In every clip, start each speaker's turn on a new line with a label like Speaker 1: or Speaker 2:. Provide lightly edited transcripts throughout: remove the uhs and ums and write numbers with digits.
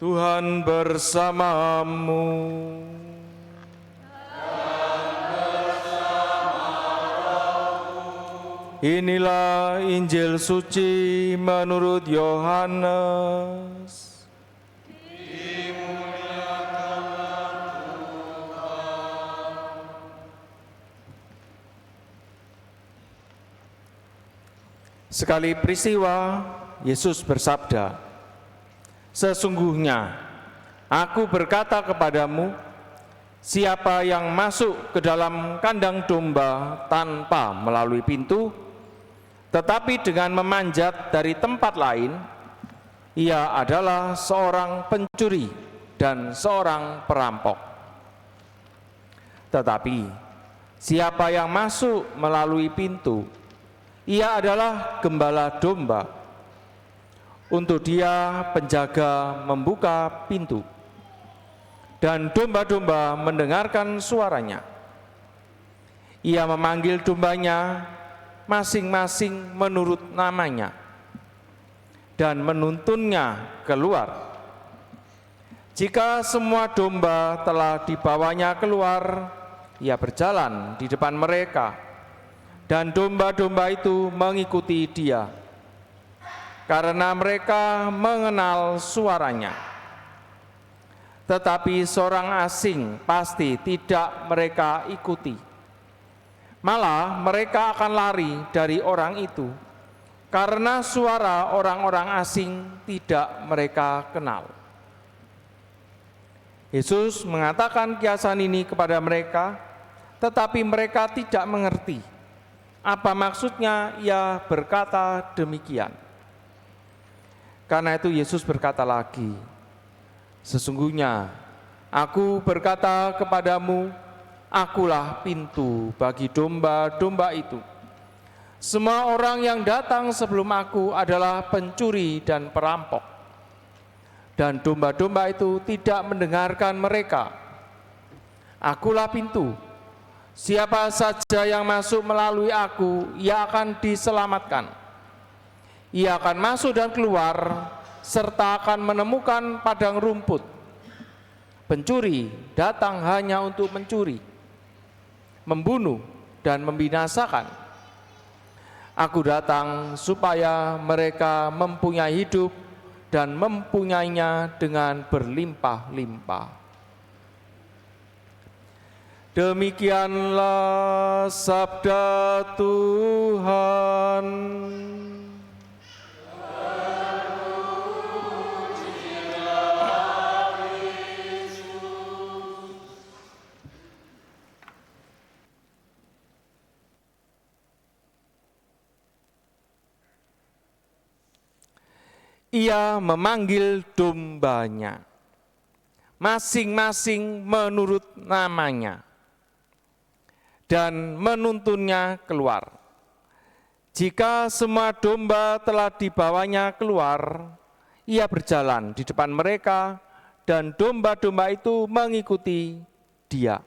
Speaker 1: Tuhan bersamamu. Inilah Injil suci menurut Yohanes. Sekali peristiwa, Yesus bersabda, "Sesungguhnya aku berkata kepadamu, siapa yang masuk ke dalam kandang domba tanpa melalui pintu, tetapi dengan memanjat dari tempat lain, ia adalah seorang pencuri dan seorang perampok. Tetapi siapa yang masuk melalui pintu, ia adalah gembala domba. Untuk dia penjaga membuka pintu, dan domba-domba mendengarkan suaranya. Ia memanggil dombanya masing-masing menurut namanya dan menuntunnya keluar. Jika semua domba telah dibawanya keluar, ia berjalan di depan mereka, dan domba-domba itu mengikuti dia, karena mereka mengenal suaranya. Tetapi seorang asing pasti tidak mereka ikuti. Malah mereka akan lari dari orang itu, karena suara orang-orang asing tidak mereka kenal." Yesus mengatakan kiasan ini kepada mereka, tetapi mereka tidak mengerti apa maksudnya ia berkata demikian. Karena itu Yesus berkata lagi, "Sesungguhnya aku berkata kepadamu, akulah pintu bagi domba-domba itu. Semua orang yang datang sebelum aku adalah pencuri dan perampok, dan domba-domba itu tidak mendengarkan mereka. Akulah pintu. Siapa saja yang masuk melalui aku, ia akan diselamatkan. Ia akan masuk dan keluar, serta akan menemukan padang rumput. Pencuri datang hanya untuk mencuri, membunuh, dan membinasakan. Aku datang supaya mereka mempunyai hidup dan mempunyainya dengan berlimpah-limpah." Demikianlah sabda Tuhan. Ia memanggil dombanya, masing-masing menurut namanya, dan menuntunnya keluar. Jika semua domba telah dibawanya keluar, ia berjalan di depan mereka, dan domba-domba itu mengikuti dia,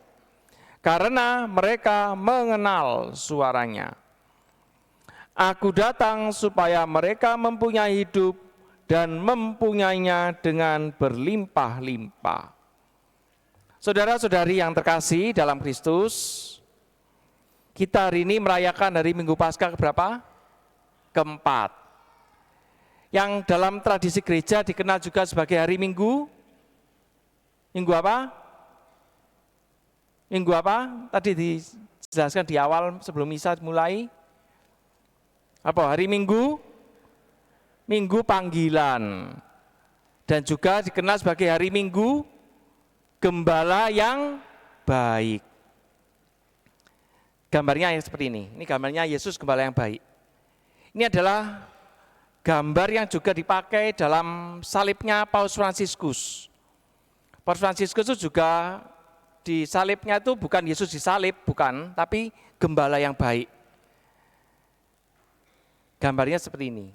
Speaker 1: karena mereka mengenal suaranya. Aku datang supaya mereka mempunyai hidup dan mempunyainya dengan berlimpah-limpah. Saudara-saudari yang terkasih dalam Kristus, kita hari ini merayakan hari Minggu Paskah keberapa? Keempat. Yang dalam tradisi gereja dikenal juga sebagai hari Minggu. Minggu apa? Minggu apa? Tadi dijelaskan di awal sebelum misa mulai. Apa? Hari Minggu? Minggu panggilan, dan juga dikenal sebagai hari Minggu Gembala yang baik. Gambarnya seperti ini gambarnya Yesus Gembala yang baik. Ini adalah gambar yang juga dipakai dalam salibnya Paus Fransiskus. Paus Fransiskus itu juga di salibnya itu bukan Yesus disalib, bukan, tapi Gembala yang baik. Gambarnya seperti ini.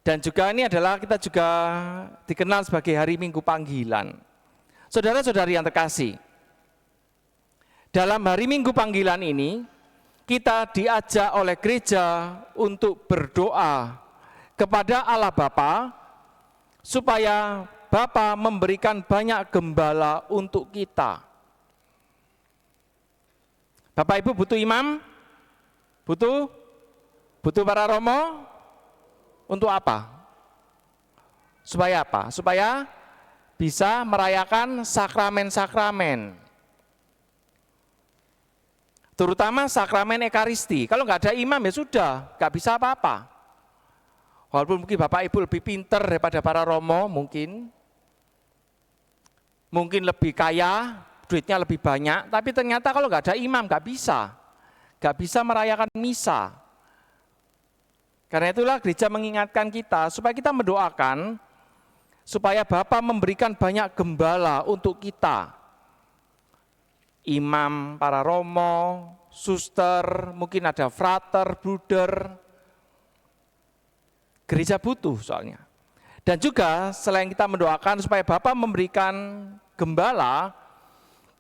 Speaker 1: Dan juga ini adalah kita juga dikenal sebagai hari Minggu panggilan. Saudara-saudari yang terkasih, dalam hari Minggu panggilan ini kita diajak oleh gereja untuk berdoa kepada Allah Bapa supaya Bapa memberikan banyak gembala untuk kita. Bapak Ibu butuh imam? Butuh? Butuh para romo? Untuk apa? Supaya apa? Supaya bisa merayakan sakramen-sakramen. Terutama sakramen Ekaristi. Kalau nggak ada imam ya sudah, nggak bisa apa-apa. Walaupun mungkin Bapak Ibu lebih pinter daripada para romo mungkin lebih kaya, duitnya lebih banyak, tapi ternyata kalau nggak ada imam nggak bisa merayakan misa. Karena itulah gereja mengingatkan kita supaya kita mendoakan supaya Bapa memberikan banyak gembala untuk kita. Imam, para romo, suster, mungkin ada frater, bruder. Gereja butuh soalnya. Dan juga selain kita mendoakan supaya Bapa memberikan gembala,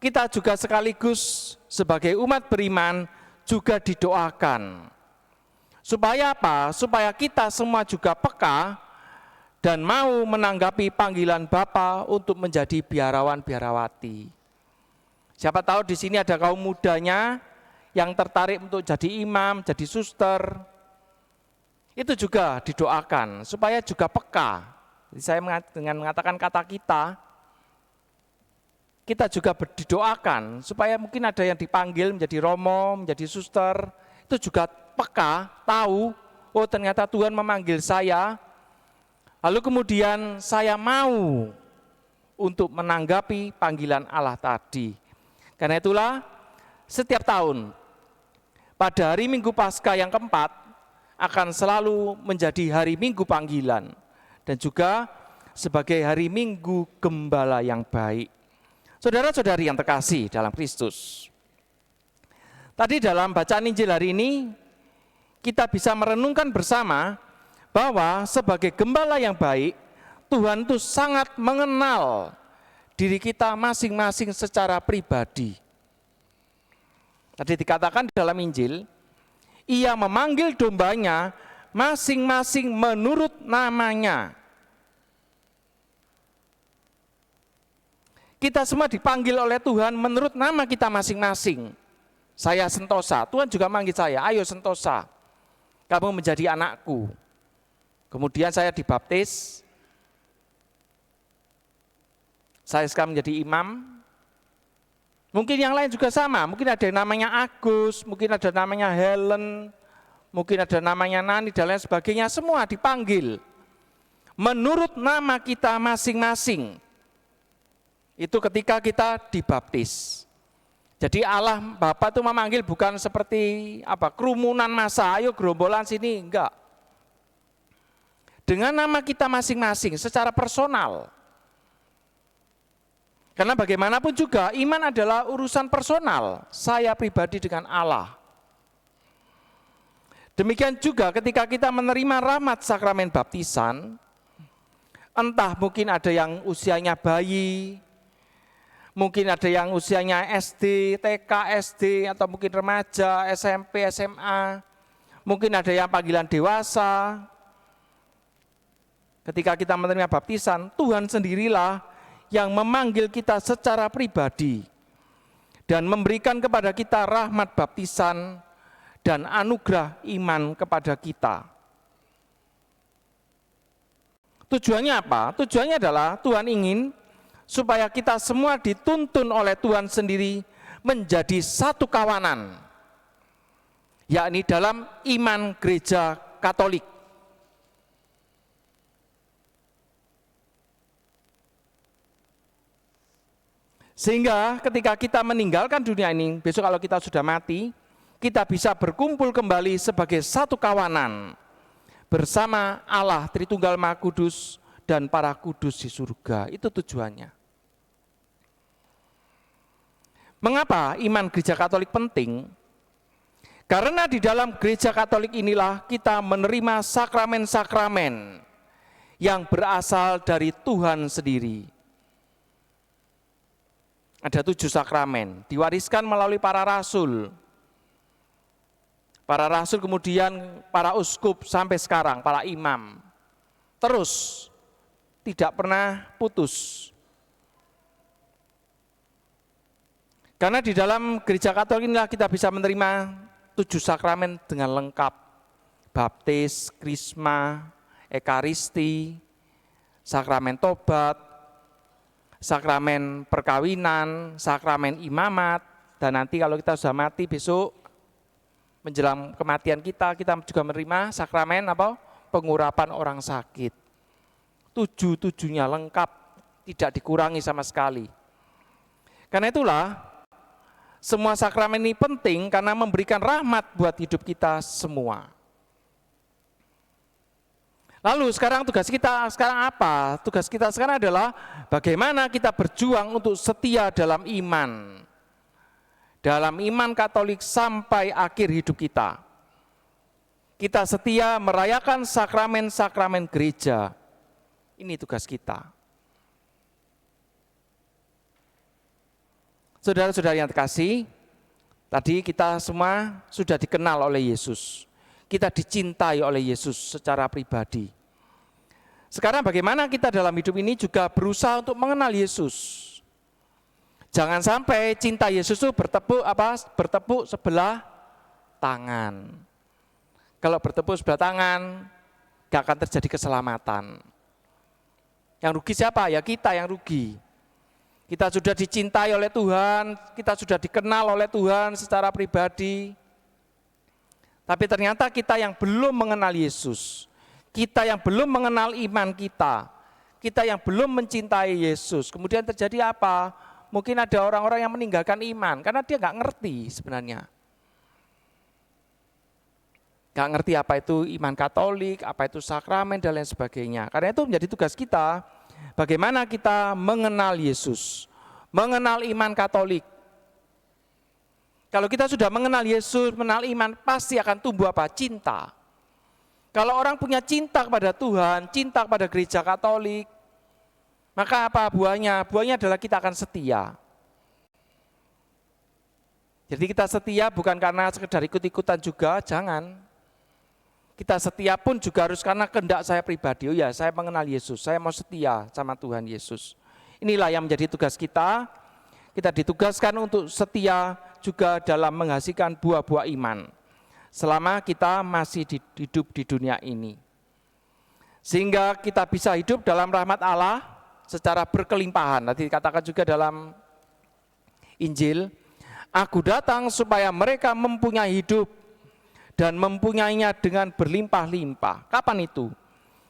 Speaker 1: kita juga sekaligus sebagai umat beriman juga didoakan. Supaya apa? Supaya kita semua juga peka dan mau menanggapi panggilan Bapa untuk menjadi biarawan-biarawati. Siapa tahu di sini ada kaum mudanya yang tertarik untuk jadi imam, jadi suster. Itu juga didoakan supaya juga peka. Jadi saya dengan mengatakan kata kita juga didoakan supaya mungkin ada yang dipanggil menjadi romo, menjadi suster, itu juga peka, tahu, oh ternyata Tuhan memanggil saya, lalu kemudian saya mau untuk menanggapi panggilan Allah tadi. Karena itulah setiap tahun pada hari Minggu Paskah yang keempat akan selalu menjadi hari Minggu panggilan dan juga sebagai hari Minggu Gembala yang baik. Saudara-saudari yang terkasih dalam Kristus. Tadi dalam bacaan Injil hari ini kita bisa merenungkan bersama bahwa sebagai gembala yang baik Tuhan itu sangat mengenal diri kita masing-masing secara pribadi. Tadi dikatakan dalam Injil, Ia memanggil dombanya masing-masing menurut namanya. Kita semua dipanggil oleh Tuhan menurut nama kita masing-masing. Saya Sentosa, Tuhan juga manggil saya, ayo Sentosa, kamu menjadi anakku. Kemudian saya dibaptis, saya sekarang menjadi imam. Mungkin yang lain juga sama, mungkin ada yang namanya Agus, mungkin ada namanya Helen, mungkin ada namanya Nani dan lain sebagainya, semua dipanggil menurut nama kita masing-masing. Itu ketika kita dibaptis. Jadi Allah Bapa itu memanggil bukan seperti kerumunan massa, ayo gerombolan sini, enggak. Dengan nama kita masing-masing secara personal. Karena bagaimanapun juga iman adalah urusan personal, saya pribadi dengan Allah. Demikian juga ketika kita menerima rahmat sakramen baptisan, entah mungkin ada yang usianya bayi, mungkin ada yang usianya SD, TK, SD, atau mungkin remaja, SMP, SMA, mungkin ada yang panggilan dewasa. Ketika kita menerima baptisan, Tuhan sendirilah yang memanggil kita secara pribadi dan memberikan kepada kita rahmat baptisan dan anugerah iman kepada kita. Tujuannya apa? Tujuannya adalah Tuhan ingin supaya kita semua dituntun oleh Tuhan sendiri menjadi satu kawanan, yakni dalam iman gereja Katolik. Sehingga ketika kita meninggalkan dunia ini, besok kalau kita sudah mati, kita bisa berkumpul kembali sebagai satu kawanan bersama Allah Tritunggal Maha Kudus dan para kudus di surga. Itu tujuannya. Mengapa iman gereja Katolik penting? Karena di dalam gereja Katolik inilah kita menerima sakramen-sakramen yang berasal dari Tuhan sendiri. Ada 7 sakramen, diwariskan melalui para rasul. Para rasul kemudian para uskup sampai sekarang, para imam. Terus tidak pernah putus. Karena di dalam gereja Katolik inilah kita bisa menerima 7 sakramen dengan lengkap. Baptis, krisma, ekaristi, sakramen tobat, sakramen perkawinan, sakramen imamat, dan nanti kalau kita sudah mati besok menjelang kematian kita juga menerima sakramen apa? Pengurapan orang sakit. 7-7-nya lengkap, tidak dikurangi sama sekali. Karena itulah semua sakramen ini penting karena memberikan rahmat buat hidup kita semua. Lalu sekarang tugas kita sekarang apa? Tugas kita sekarang adalah bagaimana kita berjuang untuk setia dalam iman. Dalam iman Katolik sampai akhir hidup kita. Kita setia merayakan sakramen-sakramen gereja. Ini tugas kita. Saudara-saudara yang terkasih, tadi kita semua sudah dikenal oleh Yesus. Kita dicintai oleh Yesus secara pribadi. Sekarang bagaimana kita dalam hidup ini juga berusaha untuk mengenal Yesus. Jangan sampai cinta Yesus itu bertepuk sebelah tangan. Kalau bertepuk sebelah tangan, gak akan terjadi keselamatan. Yang rugi siapa? Ya kita yang rugi. Kita sudah dicintai oleh Tuhan, kita sudah dikenal oleh Tuhan secara pribadi. Tapi ternyata kita yang belum mengenal Yesus, kita yang belum mengenal iman kita yang belum mencintai Yesus. Kemudian terjadi apa? Mungkin ada orang-orang yang meninggalkan iman, karena dia nggak ngerti sebenarnya. Nggak ngerti apa itu iman Katolik, apa itu sakramen, dan lain sebagainya. Karena itu menjadi tugas kita, bagaimana kita mengenal Yesus, mengenal iman Katolik. Kalau kita sudah mengenal Yesus, mengenal iman, pasti akan tumbuh apa? Cinta. Kalau orang punya cinta kepada Tuhan, cinta kepada gereja Katolik, maka apa buahnya? Buahnya adalah kita akan setia. Jadi kita setia bukan karena sekedar ikut-ikutan juga, jangan. Kita setia pun juga harus karena kehendak saya pribadi. Oh ya, saya mengenal Yesus, saya mau setia sama Tuhan Yesus. Inilah yang menjadi tugas kita. Kita ditugaskan untuk setia juga dalam menghasilkan buah-buah iman. Selama kita masih hidup di dunia ini. Sehingga kita bisa hidup dalam rahmat Allah secara berkelimpahan. Nanti dikatakan juga dalam Injil, Aku datang supaya mereka mempunyai hidup dan mempunyainya dengan berlimpah-limpah. Kapan itu?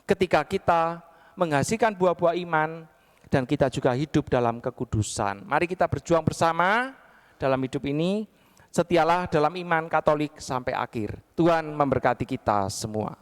Speaker 1: Ketika kita menghasilkan buah-buah iman dan kita juga hidup dalam kekudusan. Mari kita berjuang bersama dalam hidup ini. Setialah dalam iman Katolik sampai akhir. Tuhan memberkati kita semua.